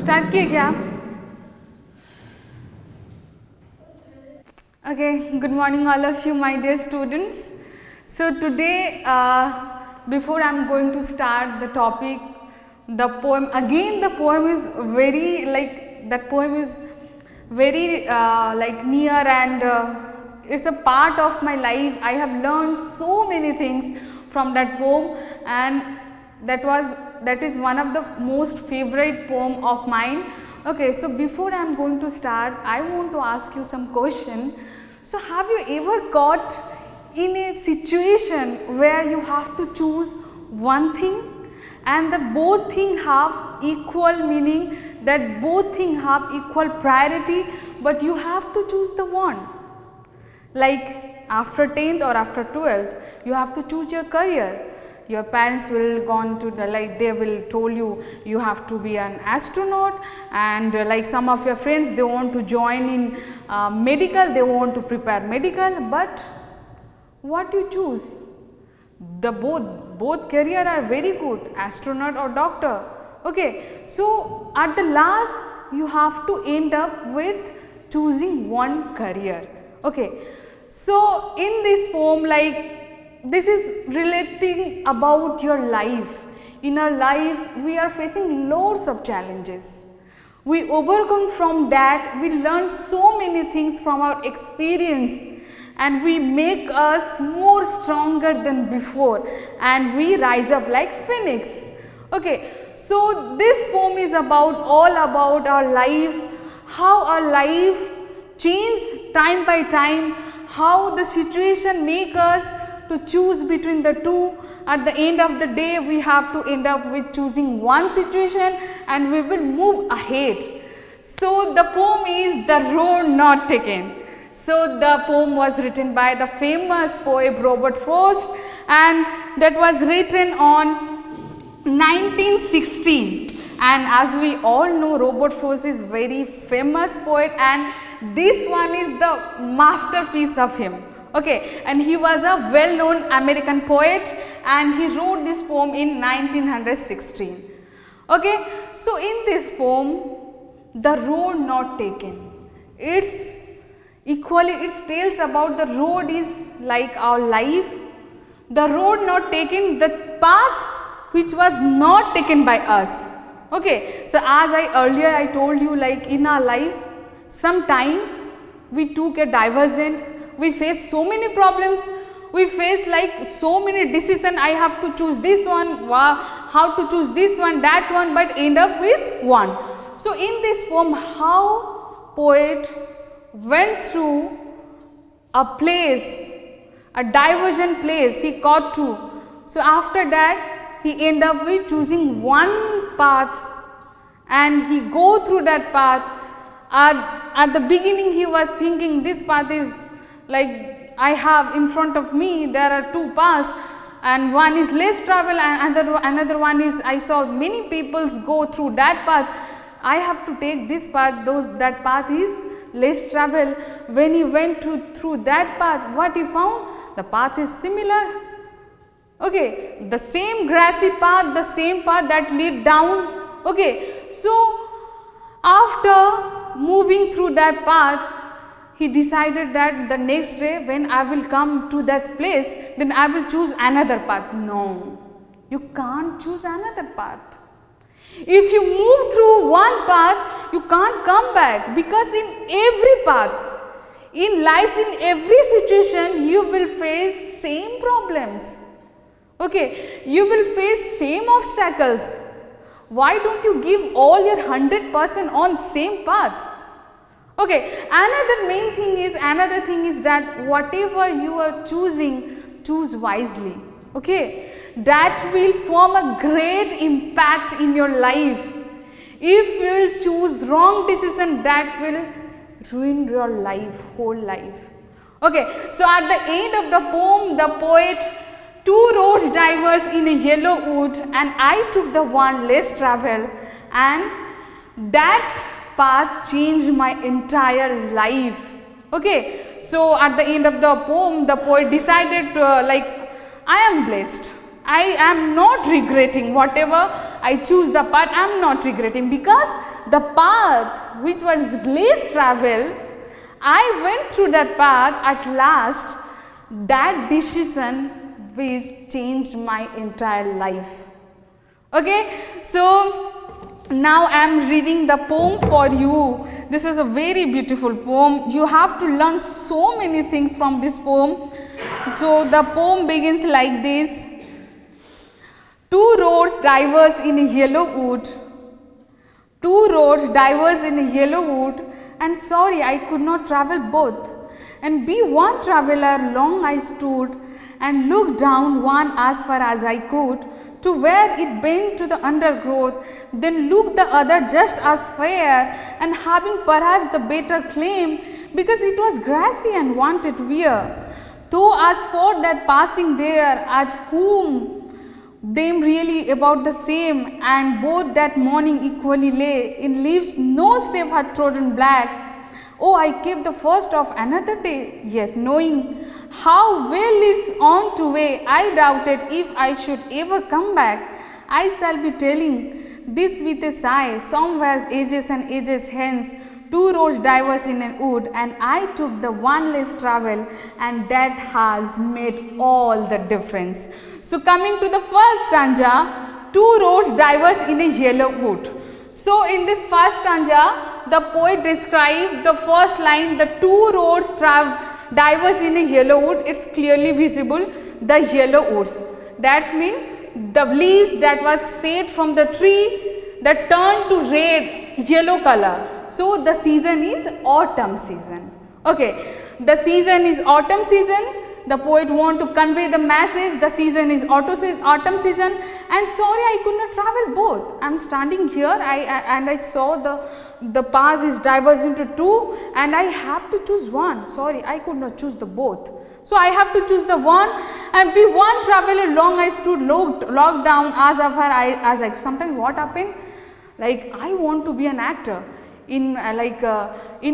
Start किए क्या? Okay, good morning all of you my dear students. So today before I am going to start the topic, the poem, again the poem is very that poem is very near, and it's a part of my life. I have learned so many things from that poem, and that is one of the most favorite poem of mine. Okay, so before I am going to start, I want to ask you some question. So have you ever got in a situation where you have to choose one thing and the both things have equal meaning, that both things have equal priority, but you have to choose the one? Like after 10th or after 12th, you have to choose your career. Your parents will gone to they will told you have to be an astronaut, and like some of your friends, they want to join in medical, they want to prepare medical, but what you choose? The both career are very good, astronaut or doctor. Okay, so at the last you have to end up with choosing one career. Okay, so in this poem, this is relating about your life. In our life, we are facing lots of challenges. We overcome from that, we learn so many things from our experience, and we make us more stronger than before, and we rise up like phoenix. Okay, so this poem is all about our life, how our life change time by time, how the situation make us to choose between the two. At the end of the day, we have to end up with choosing one situation, and we will move ahead. So the poem is The Road Not Taken. So the poem was written by the famous poet Robert Frost, and that was written on 1916. And as we all know, Robert Frost is very famous poet, and this one is the masterpiece of him. Okay, and he was a well known American poet, and he wrote this poem in 1916. Okay, so in this poem, The Road Not Taken, it tells about the road is like our life, the road not taken, the path which was not taken by us. Okay, so as earlier I told you, like in our life, sometime we took a divergent, we face so many problems, we face like so many decisions. I have to choose this one, how to choose this one, that one, but end up with one. So in this poem, how poet went through a place, a divergent place he got to. So after that, he end up with choosing one path, and he go through that path. At the beginning, he was thinking this path is like, I have in front of me, there are two paths, and one is less travel, and another one is, I saw many people go through that path, I have to take this path, that path is less travel. When he went through that path, what he found? The path is similar. Okay, the same grassy path, the same path that lead down. Okay, so after moving through that path, he decided that the next day when I will come to that place, then I will choose another path. No, you can't choose another path. If you move through one path, you can't come back, because in every path, in life, in every situation, you will face same problems. Okay, you will face same obstacles. Why don't you give all your 100% on same path? Okay, another thing is that whatever you are choosing, choose wisely. Okay, that will form a great impact in your life. If you will choose wrong decision, that will ruin your life, whole life. Okay, so at the end of the poem, the poet, two roads diverge in a yellow wood, and I took the one less travel, and that path changed my entire life. Okay, so at the end of the poem, the poet decided to I am blessed, I am not regretting whatever I choose the path. I am not regretting, because the path which was less traveled, I went through that path at last. That decision which changed my entire life. Okay, so now I am reading the poem for you. This is a very beautiful poem. You have to learn so many things from this poem. So the poem begins like this. Two roads diverge in a yellow wood. Two roads diverge in a yellow wood, and sorry I could not travel both. And be one traveller long I stood, and looked down one as far as I could, to where it bent to the undergrowth, then looked the other just as fair, and having perhaps the better claim, because it was grassy and wanted wear. Though as for that passing there, at whom them really about the same, and both that morning equally lay in leaves no step had trodden black. Oh, I kept the first of another day, yet knowing how well it's on to way, I doubted if I should ever come back. I shall be telling this with a sigh, somewhere ages and ages hence, two roads diverge in a wood, and I took the one less travel, and that has made all the difference. So coming to the first stanza, two roads diverge in a yellow wood. So in this first stanza, the poet described the first line, the two roads diverge in a yellow wood. It's clearly visible, the yellow woods. That's mean the leaves that was shed from the tree that turned to red, yellow color. So the season is autumn season. Okay, the season is autumn season. The poet want to convey the message, the season is autumn season, and sorry I could not travel both. I am standing here and I saw the path is diverged into two, and I have to choose one. Sorry, I could not choose the both. So I have to choose the one, and be one traveler long I stood locked down as I sometimes what happened, like I want to be an actor. In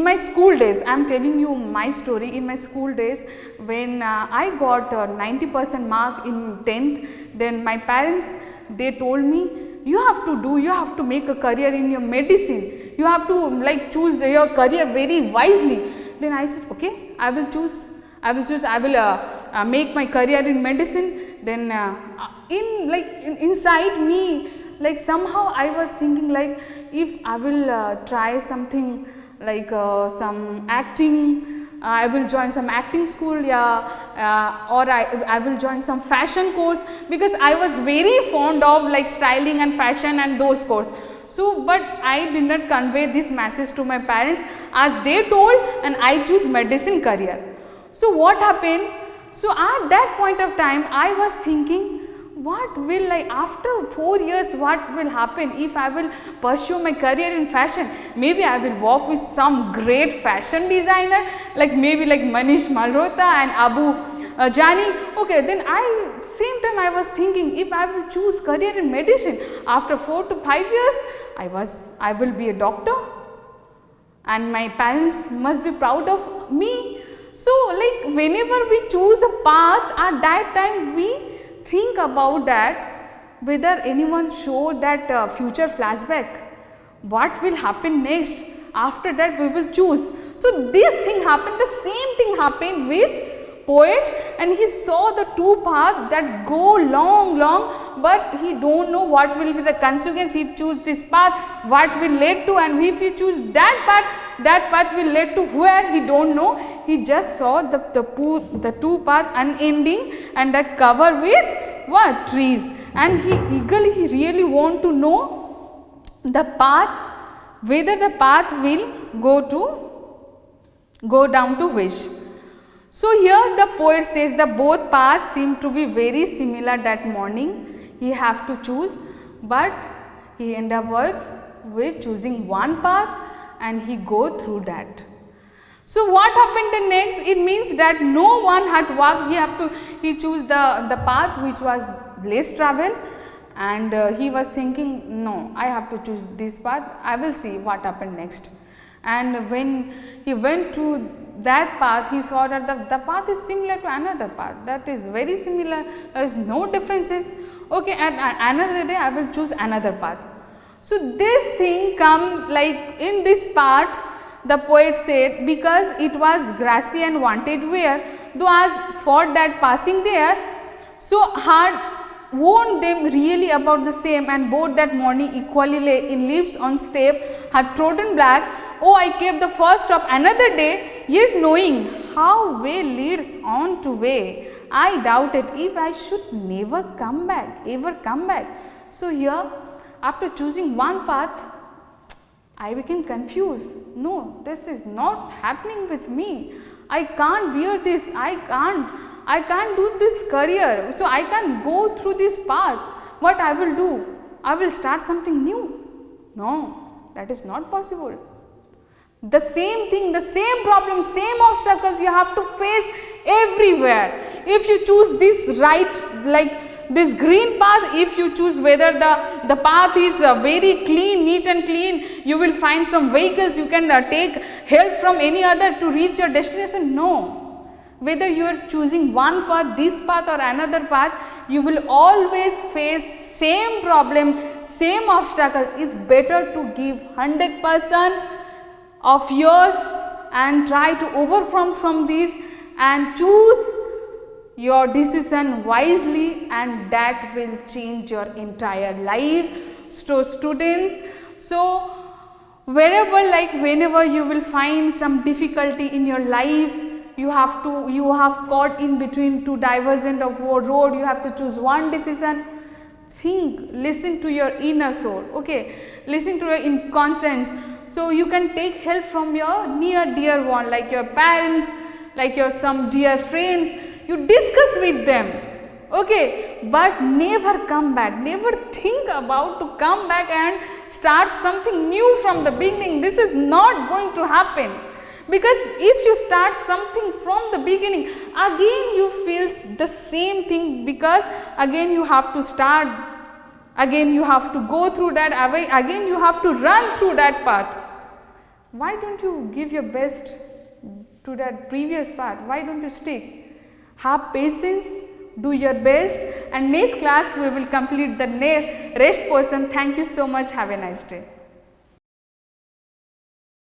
my school days, I am telling you my story. In my school days, when I got 90% mark in 10th, then my parents, they told me, you have to make a career in your medicine. You have to choose your career very wisely. Then I said, okay, I will make my career in medicine. Then inside me, somehow I was thinking if I will try something some acting, I will join some acting school, or I will join some fashion course, because I was very fond of styling and fashion and those courses. So, but I did not convey this message to my parents, as they told, and I choose medicine career. So, what happened? So, at that point of time, I was thinking, what will after 4 years, what will happen if I will pursue my career in fashion? Maybe I will work with some great fashion designer, maybe Manish Malhotra and Abu Jani. Okay, then same time I was thinking, if I will choose career in medicine, after 4 to 5 years, I will be a doctor, and my parents must be proud of me. So whenever we choose a path, at that time we think about that, whether anyone showed that future flashback, what will happen next, after that we will choose. So this thing happened, the same thing happened with poet, and he saw the two paths that go long, but he don't know what will be the consequence. He choose this path, what will lead to, and if he choose that path will lead to where, he don't know. He just saw the two paths unending, and that cover with what? Trees, and he really want to know the path, whether the path will go down to which. So here the poet says that both paths seem to be very similar that morning. He have to choose, but he end up with choosing one path, and he go through that. So what happened the next? It means that no one had walked. He choose the path which was less travel, and he was thinking, no, I have to choose this path. I will see what happened next. And when he went to that path, he saw that the path is similar to another path, that is very similar, there is no differences. Okay, and another day I will choose another path. So this thing come like in this part, the poet said, because it was grassy and wanted wear, those for that passing there, so hard warned them really about the same, and both that morning equally lay in leaves on step, had trodden black. Oh, I kept the first stop another day, yet knowing how way leads on to way, I doubted if I should never come back, ever come back. So here, after choosing one path, I became confused. No, this is not happening with me. I can't bear this. I can't do this career. So I can't go through this path. What I will do? I will start something new. No, that is not possible. The same thing, the same problem, same obstacles you have to face everywhere. If you choose this right, like this green path, if you choose whether the path is very clean, neat and clean, you will find some vehicles, you can take help from any other to reach your destination. No. Whether you are choosing one path, this path or another path, you will always face same problem, same obstacle. It's better to give 100% of yours and try to overcome from these and choose your decision wisely, and that will change your entire life. So students, so whenever you will find some difficulty in your life, you have caught in between two divergent of road, you have to choose one decision. Think, listen to your inner soul, okay, listen to your conscience. So you can take help from your near dear one, like your parents, like your some dear friends, you discuss with them, okay, but never come back, never think about to come back and start something new from the beginning. This is not going to happen, because if you start something from the beginning, again you feel the same thing, because again you have to start, again you have to go through that, again you have to run through that path. Why don't you give your best to that previous path? Why don't you stick? Have patience, do your best, and next class we will complete the rest portion. Thank you so much. Have a nice day.